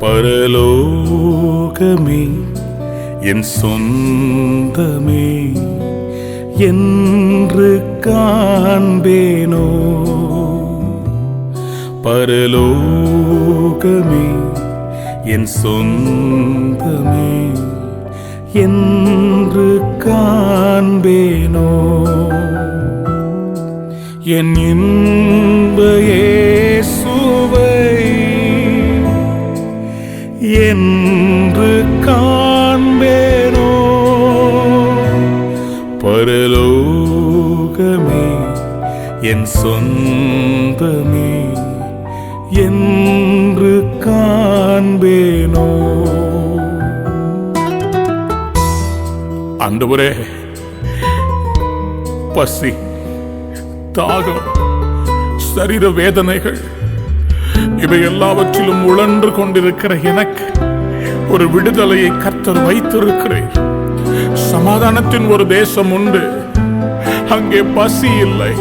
பரலோகமே என் சொந்தமே என்று காண்பேனோ. பரலோகமே என் சொந்தமே என்று காண்பேனோ. என் இன்ப இயேசுவை என்று காண்பேனோ. பரலோகமே என் சொந்தமே என்று காண்பேனோ. ஆண்டவரே, பசி, தாகம், சரீர வேதனைகள் இவை எல்லாவற்றிலும் உழன்று கொண்டிருக்கிற எனக்கு ஒரு விடுதலையை கர்த்தர் வைத்திருக்கிறேன். சமாதானத்தின் ஒரு தேசம் உண்டு. அங்கே பசி இல்லை,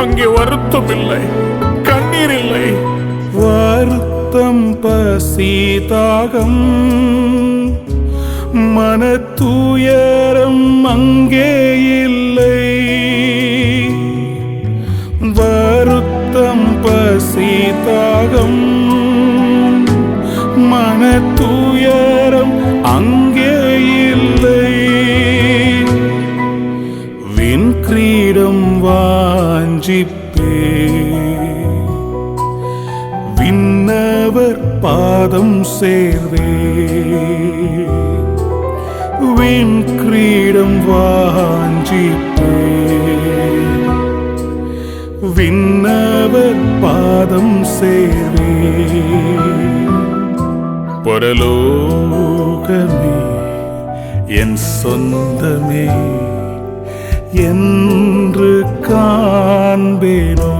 அங்கே வருத்தம் இல்லை, கண்ணீர் இல்லை. வருத்தம், பசி, தாகம், மன துயரம் அங்கே இல்லை. வருத்தம், பசி, தாகம், மன துயரம் அங்கே இல்லை. விண் கிரீடம் வாஞ்சிப்பே, விண்ணவர் பாதம் சேர்வே. விண் கிரீடம் வாஞ்சிப்பே, விண்ணவர் பாதம் சேர்வே. பரலோகமே என் சொந்தமே என்று காண்பேனோ.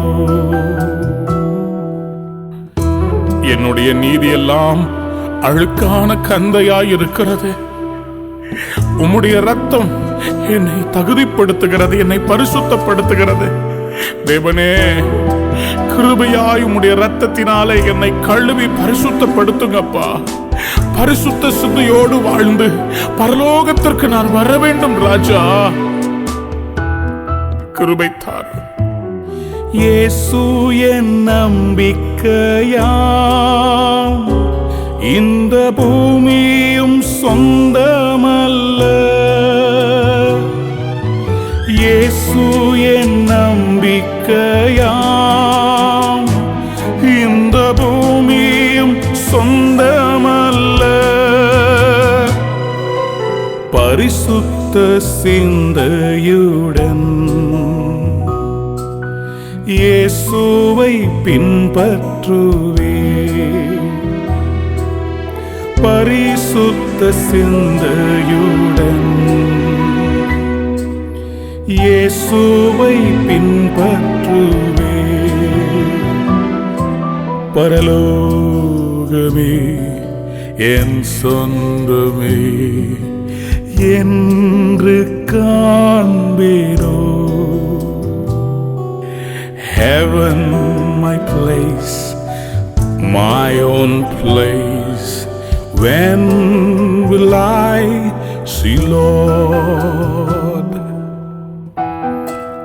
என்னுடைய நீதியெல்லாம் அழுக்கான கந்தையாயிருக்கிறது. உம்முடைய ரத்தம் என்னை தகுதிப்படுத்துகிறது, என்னை பரிசுத்தப்படுத்துகிறது. தேவனே, கிருபையாய் உம்முடைய ரத்தத்தினாலே என்னை கழுவி பரிசுத்தப்படுத்துங்கப்பா. பரிசுத்த சிந்தையோடு வாழ்ந்து பரலோகத்திற்கு நான் வர வேண்டும் ராஜா. கிருபை தார். இயேசு என் நம்பிக்கையாம், இந்த பூமியும் சொந்தமல்ல. இயேசு என் நம்பிக்கையாம், இந்த பூமியும் சொந்தமல்ல. பரிசுத்த சிந்தையுடன் இயேசுவை பின்பற்றுவே. பரிசுத்த சிந்தையுடன் இயேசுவை பின்பற்றுவே. பரலோகமே என் சொந்தமே என்று காண்பேனோ. Heaven my place, my own place. When will I see Lord?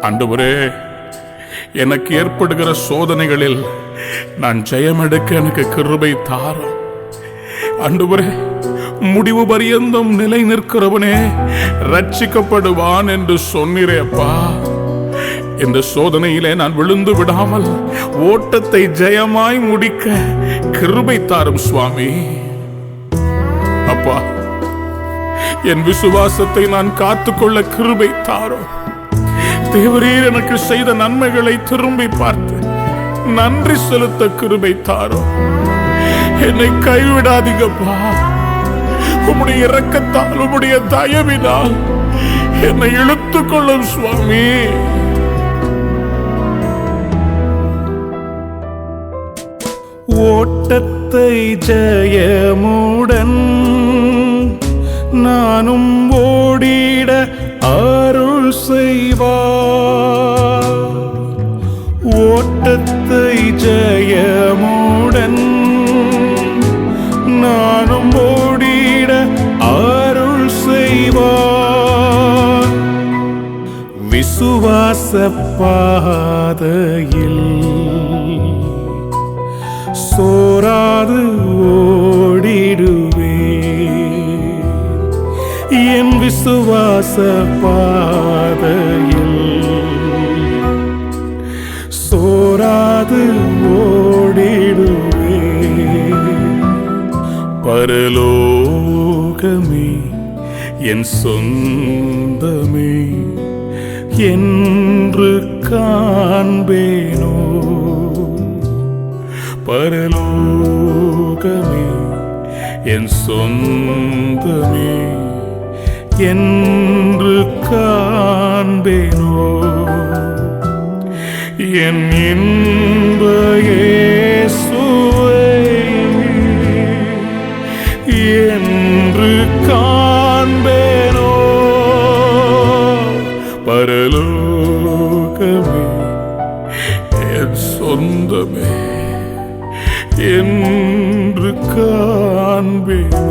ஆண்டவரே, எனக்கு ஏற்படுகிற சோதனைகளில் நான் ஜெயமெடுக்க எனக்கு கிருபை தாரும். ஆண்டவரே, முடிவு பரியந்தம் நிலை நிற்கிறவனே ரட்சிக்கப்படுவான் என்று சொன்னீரேப்பா. இந்த சோதனையிலே நான் விழுந்து விடாமல் ஓட்டத்தை ஜெயமாய் முடிக்க கிருபை தாரும் சுவாமி. அப்பா, என் விசுவாசத்தை நான் காத்துக்கொள்ள கிருபை தாரும். தேவரீர் எனக்கு செய்த நன்மைகளை திரும்பி பார்த்து நன்றி செலுத்த கிருபை தாரும். என்னை கைவிடாதீங்கப்பா. உம்முடைய இரக்கத்தால், உம்முடைய தயவினால் என்னை இழுத்துக் கொள்ளும் சுவாமி. ஓட்டத்தை ஜெயமுடன் நானும் ஓடிட அருள் செய்வார். ஓட்டத்தை ஜெயமுடன் பாதையில் சோராது ஓடிடுவே. என் விசுவாச பாதையில் சோராது ஓடிடுவே. பரலோகமே என் சொந்தமே என்று காண்பேனோ. பரலோகமே என் சொந்தமே என்று காண்பேனோ. என் இன்ப இயேசுவே என்று காண்பேனோ. பரலோகமே என் சொந்தமே என்று காண்பேனோ.